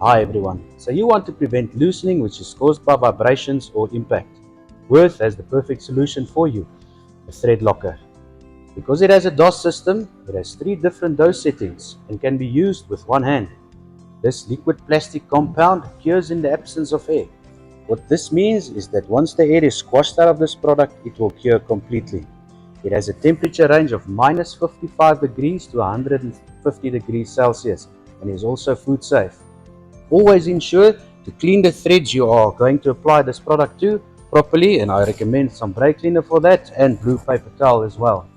Hi everyone. So you want to prevent loosening which is caused by vibrations or impact. Worth has the perfect solution for you, a thread locker. Because it has a DOS system, it has 3 different dose settings and can be used with one hand. This liquid plastic compound cures in the absence of air. What this means is that once the air is squashed out of this product, it will cure completely. It has a temperature range of minus 55 degrees to 150 degrees Celsius and is also food safe. Always ensure to clean the threads you are going to apply this product to properly, and I recommend some brake cleaner for that and blue paper towel as well.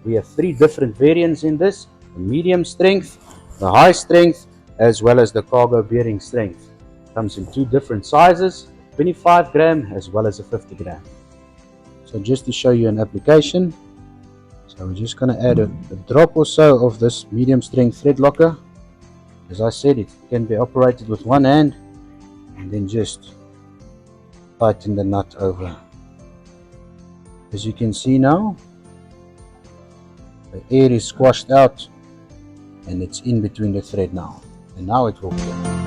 We have 3 different variants in this: the medium strength, the high strength, as well as the cargo bearing strength. Comes in 2 different sizes, 25 gram as well as a 50 gram. So just to show you an application, so we're just going to add a drop or so of this medium strength thread locker. As I said, it can be operated with one hand, and then just tighten the nut over. As you can see now, the air is squashed out and it's in between the thread now, and now it will clear.